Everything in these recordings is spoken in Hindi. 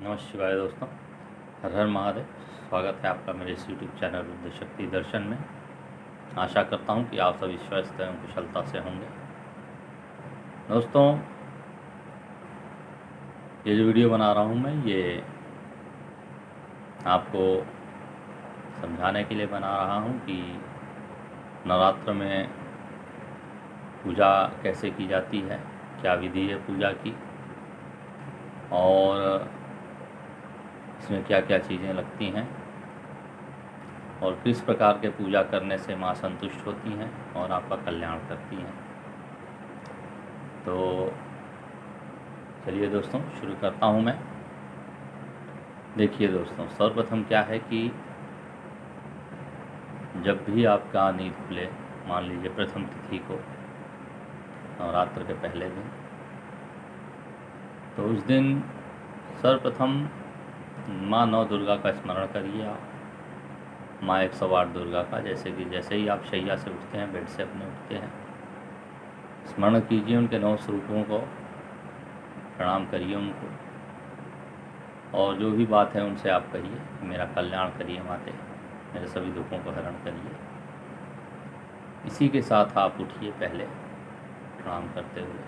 नमः शिवाय दोस्तों, हर हर महादेव। स्वागत है आपका मेरे इस यूट्यूब चैनल बुद्ध शक्ति दर्शन में। आशा करता हूं कि आप सभी स्वस्थ एवं कुशलता से होंगे। दोस्तों, ये जो वीडियो बना रहा हूं मैं, ये आपको समझाने के लिए बना रहा हूं कि नवरात्र में पूजा कैसे की जाती है, क्या विधि है पूजा की, और इसमें क्या क्या चीज़ें लगती हैं, और किस प्रकार के पूजा करने से माँ संतुष्ट होती हैं और आपका कल्याण करती हैं। तो चलिए दोस्तों, शुरू करता हूँ मैं। देखिए दोस्तों, सर्वप्रथम क्या है कि जब भी आपका नींद खुले, मान लीजिए प्रथम तिथि को, नवरात्र के पहले दिन, तो उस दिन सर्वप्रथम माँ नौ दुर्गा का स्मरण करिए। आप माँ 108 दुर्गा का, जैसे ही आप शैया से उठते हैं, बेड से अपने उठते हैं, स्मरण कीजिए उनके 9 स्वरूपों को, प्रणाम करिए उनको, और जो भी बात है उनसे आप कहिए मेरा कल्याण करिए माते, मेरे सभी दुखों को हरण करिए। इसी के साथ आप उठिए पहले प्रणाम करते हुए,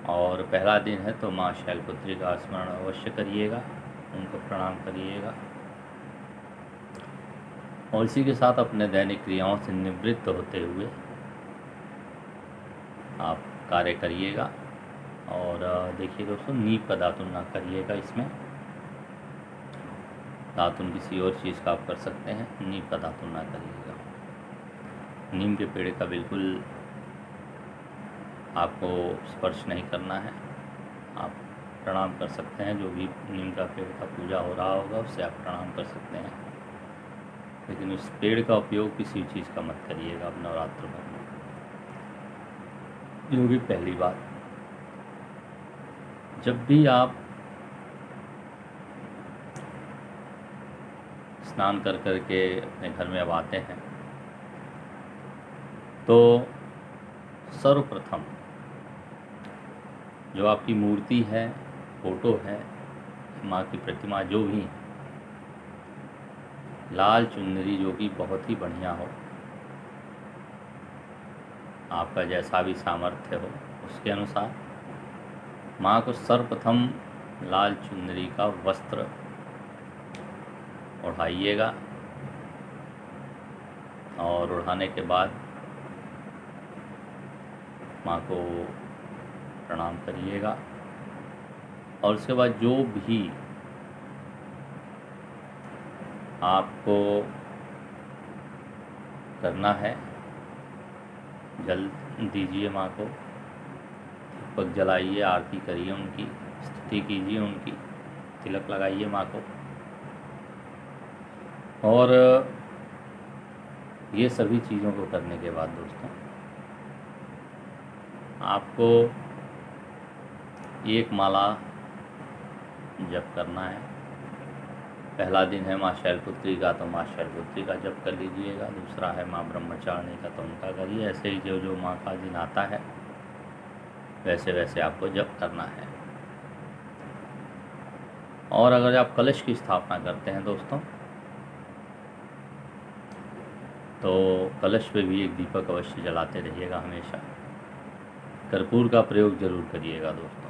और पहला दिन है तो माँ शैलपुत्री का स्मरण अवश्य करिएगा, उनको प्रणाम करिएगा, और इसी के साथ अपने दैनिक क्रियाओं से निवृत्त होते हुए आप कार्य करिएगा। और देखिए दोस्तों, नीम का दातुन ना करिएगा, इसमें दातुन किसी और चीज़ का आप कर सकते हैं, नीम का दातुन ना करिएगा। नीम के पेड़ का बिल्कुल आपको स्पर्श नहीं करना है। आप प्रणाम कर सकते हैं, जो भी नीम का पेड़ का पूजा हो रहा होगा उससे आप प्रणाम कर सकते हैं, लेकिन उस पेड़ का उपयोग किसी चीज़ का मत करिएगा अब नवरात्र में। जो भी पहली बात, जब भी आप स्नान कर के अपने घर में अब आते हैं, तो सर्वप्रथम जो आपकी मूर्ति है, फोटो है, माँ की प्रतिमा जो भी है, लाल चुनरी जो कि बहुत ही बढ़िया हो, आपका जैसा भी सामर्थ्य हो उसके अनुसार माँ को सर्वप्रथम लाल चुनरी का वस्त्र ओढ़ाइएगा, और ओढ़ाने के बाद माँ को प्रणाम करिएगा, और उसके बाद जो भी आपको करना है, जल दीजिए माँ को, दीपक जलाइए, आरती करिए, उनकी स्तुति कीजिए, उनकी तिलक लगाइए माँ को। और ये सभी चीज़ों को करने के बाद दोस्तों, आपको एक माला जप करना है। पहला दिन है माँ शैलपुत्री का, तो माँ शैलपुत्री का जप कर लीजिएगा। दूसरा है माँ ब्रह्मचारिणी का, तो उनका करिए। ऐसे ही जो जो माँ का दिन आता है वैसे वैसे आपको जप करना है। और अगर आप कलश की स्थापना करते हैं दोस्तों, तो कलश पे भी एक दीपक अवश्य जलाते रहिएगा हमेशा। कर्पूर का प्रयोग जरूर करिएगा दोस्तों,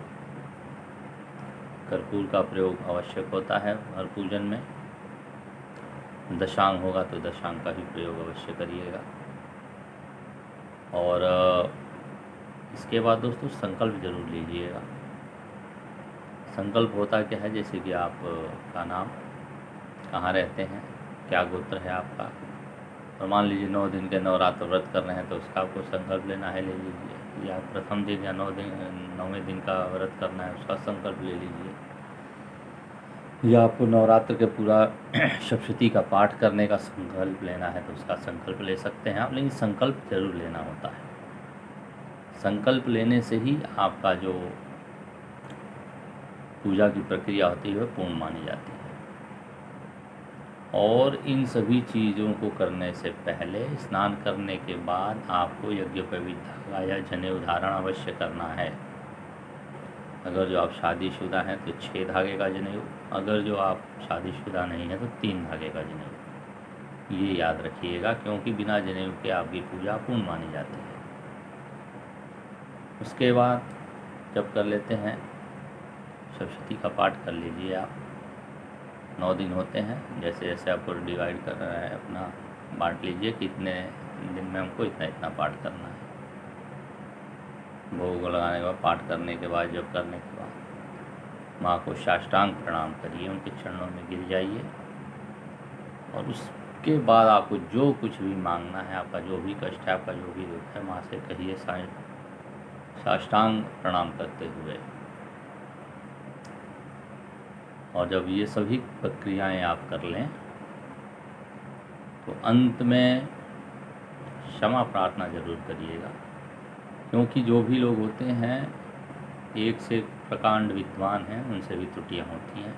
कर्पूर का प्रयोग आवश्यक होता है हर पूजन में। दशांग होगा तो दशांग का ही प्रयोग अवश्य करिएगा। और इसके बाद दोस्तों संकल्प जरूर लीजिएगा। संकल्प होता क्या है, जैसे कि आप का नाम, कहाँ रहते हैं, क्या गोत्र है आपका, और मान लीजिए 9 दिन के नवरात्र व्रत कर रहे हैं तो उसका आपको संकल्प लेना है, ले लीजिए। या प्रथम दिन या 9वें दिन का व्रत करना है, उसका संकल्प ले लीजिए। या आपको नवरात्र के पूरा सप्तशती का पाठ करने का संकल्प लेना है तो उसका संकल्प ले सकते हैं आप, लेकिन संकल्प जरूर लेना होता है। संकल्प लेने से ही आपका जो पूजा की प्रक्रिया होती है वह पूर्ण मानी जाती है। और इन सभी चीज़ों को करने से पहले, स्नान करने के बाद आपको यज्ञोपवीत धागा या जनेऊ धारण अवश्य करना है। अगर जो आप शादीशुदा हैं तो 6 धागे का जनेऊ, अगर जो आप शादीशुदा नहीं हैं तो 3 धागे का जनेऊ। ये याद रखिएगा, क्योंकि बिना जनेऊ के आपकी पूजा अपूर्ण मानी जाती है। उसके बाद जब कर लेते हैं, सप्तशती का पाठ कर लीजिए आप। 9 दिन होते हैं, जैसे जैसे आपको डिवाइड कर रहा है अपना बांट लीजिए कि इतने दिन में हमको इतना इतना पाठ करना है। भोग लगाने के बाद, पाठ करने के बाद, जब करने के बाद माँ को साष्टांग प्रणाम करिए, उनके चरणों में गिर जाइए। और उसके बाद आपको जो कुछ भी मांगना है, आपका जो भी कष्ट है, आपका जो भी दुख है, माँ से कहिए साष्टांग प्रणाम करते हुए। और जब ये सभी प्रक्रियाएं आप कर लें तो अंत में क्षमा प्रार्थना जरूर करिएगा, क्योंकि जो भी लोग होते हैं एक से प्रकांड विद्वान हैं, उनसे भी त्रुटियां होती हैं।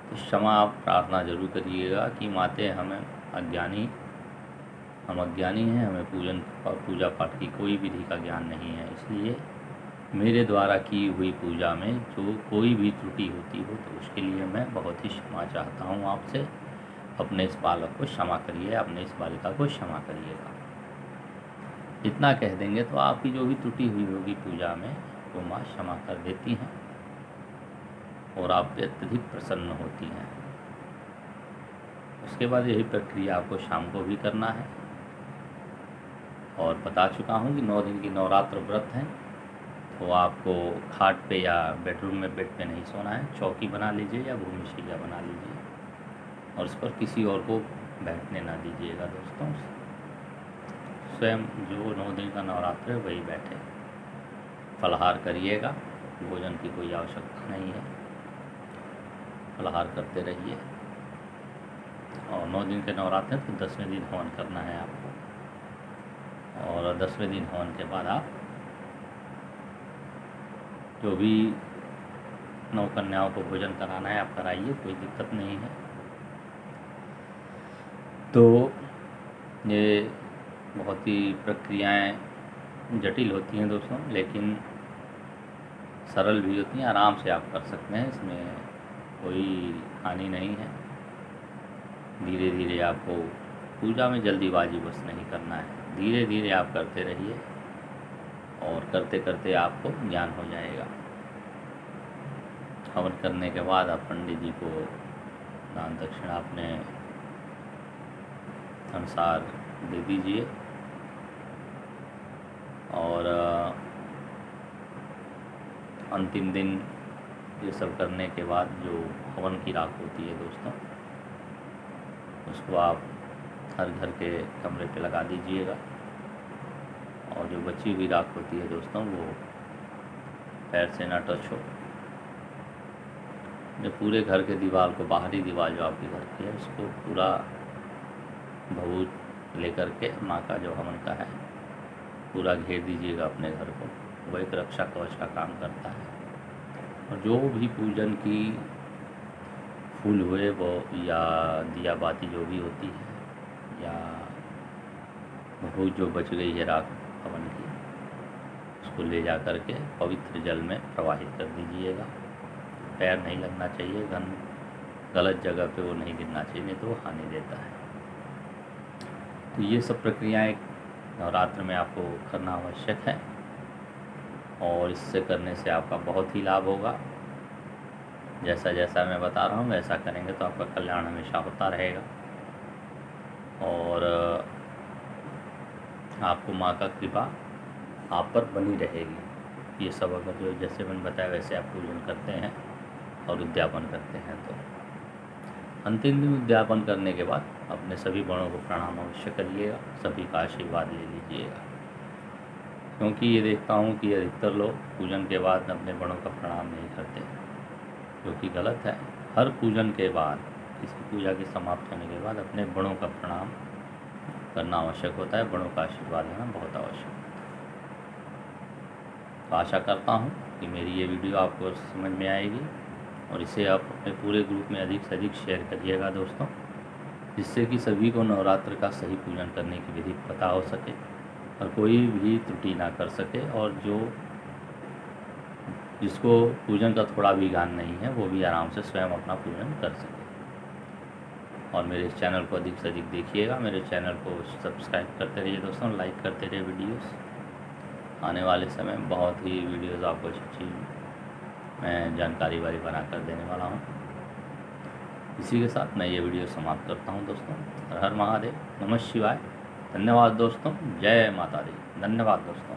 तो क्षमा प्रार्थना जरूर करिएगा कि माते हम अज्ञानी हैं, हमें पूजा पाठ की कोई विधि का ज्ञान नहीं है, इसलिए मेरे द्वारा की हुई पूजा में जो कोई भी त्रुटि होती हो तो उसके लिए मैं बहुत ही क्षमा चाहता हूँ आपसे। अपने इस बालक को क्षमा करिए, अपने इस बालिका को क्षमा करिएगा। इतना कह देंगे तो आपकी जो भी त्रुटि हुई होगी पूजा में वो माँ क्षमा कर देती हैं और आप पे अत्यधिक प्रसन्न होती हैं। उसके बाद यही प्रक्रिया आपको शाम को भी करना है। और बता चुका हूँ कि 9 दिन की नवरात्र व्रत हैं, तो आपको खाट पे या बेडरूम में बेड पे नहीं सोना है। चौकी बना लीजिए या भूमिशैया बना लीजिए और उस पर किसी और को बैठने ना दीजिएगा दोस्तों। स्वयं जो 9 दिन का नवरात्र है वही बैठे। फलाहार करिएगा, भोजन की कोई आवश्यकता नहीं है, फलाहार करते रहिए। और 9 दिन के नवरात्र हैं तो 10वें दिन हवन करना है आपको। और 10वें दिन हवन के बाद आप जो भी 9 कन्याओं को भोजन कराना है आप कराइए, कोई दिक्कत नहीं है। तो ये बहुत ही प्रक्रियाएं जटिल होती हैं दोस्तों, लेकिन सरल भी होती हैं, आराम से आप कर सकते हैं, इसमें कोई हानि नहीं है। धीरे धीरे आपको पूजा में जल्दीबाजी बस नहीं करना है, धीरे धीरे आप करते रहिए और करते करते आपको ज्ञान हो जाएगा। हवन करने के बाद आप पंडित जी को दान दक्षिणा अपने अनुसार दे दीजिए। और अंतिम दिन ये सब करने के बाद जो हवन की राख होती है दोस्तों, उसको आप हर घर के कमरे पे लगा दीजिएगा। और जो बची हुई राख होती है दोस्तों वो पैर से ना टच हो। जो पूरे घर के दीवार को, बाहरी दीवार जो आपके घर की है, उसको पूरा भभूत लेकर के माँ का जो हवन का है पूरा घेर दीजिएगा अपने घर को। वो एक रक्षा कवच का काम करता है। और जो भी पूजन की फूल हुए वो या दिया बाती जो भी होती है या भभूत जो बच गई है राख हवन की, उसको ले जा कर के पवित्र जल में प्रवाहित कर दीजिएगा। पैर नहीं लगना चाहिए, गलत जगह पे वो नहीं गिरना चाहिए, नहीं तो वो हानि देता है। तो ये सब प्रक्रियाएं नवरात्र में आपको करना आवश्यक है और इससे करने से आपका बहुत ही लाभ होगा। जैसा जैसा मैं बता रहा हूँ वैसा करेंगे तो आपका कल्याण हमेशा होता रहेगा और आपको माँ का कृपा आप पर बनी रहेगी। ये सब अगर जो जैसे मैंने बताया वैसे आप पूजन करते हैं और उद्यापन करते हैं तो अंतिम दिन उद्यापन करने के बाद अपने सभी बड़ों को प्रणाम अवश्य करिएगा, सभी का आशीर्वाद ले लीजिएगा। क्योंकि ये देखता हूँ कि अधिकतर लोग पूजन के बाद अपने बड़ों का प्रणाम नहीं करते, जो कि गलत है। हर पूजन के बाद, किसी पूजा के समाप्त होने के बाद अपने बड़ों का प्रणाम करना आवश्यक होता है, बड़ों का आशीर्वाद लेना बहुत आवश्यक होता है। तो आशा करता हूँ कि मेरी ये वीडियो आपको समझ में आएगी और इसे आप अपने पूरे ग्रुप में अधिक से अधिक शेयर करिएगा दोस्तों, जिससे कि सभी को नवरात्र का सही पूजन करने की विधि पता हो सके और कोई भी त्रुटि ना कर सके। और जो जिसको पूजन का थोड़ा भी ज्ञान नहीं है वो भी आराम से स्वयं अपना पूजन कर सके। और मेरे इस चैनल को अधिक से अधिक देखिएगा, मेरे चैनल को सब्सक्राइब करते रहिए दोस्तों, लाइक करते रहिए वीडियोस। आने वाले समय में बहुत ही वीडियोस आपको अच्छी मैं जानकारी वाली बना कर देने वाला हूँ। इसी के साथ मैं ये वीडियो समाप्त करता हूँ दोस्तों। हर हर महादेव, नमः शिवाय। धन्यवाद दोस्तों, जय माता दी। धन्यवाद दोस्तों।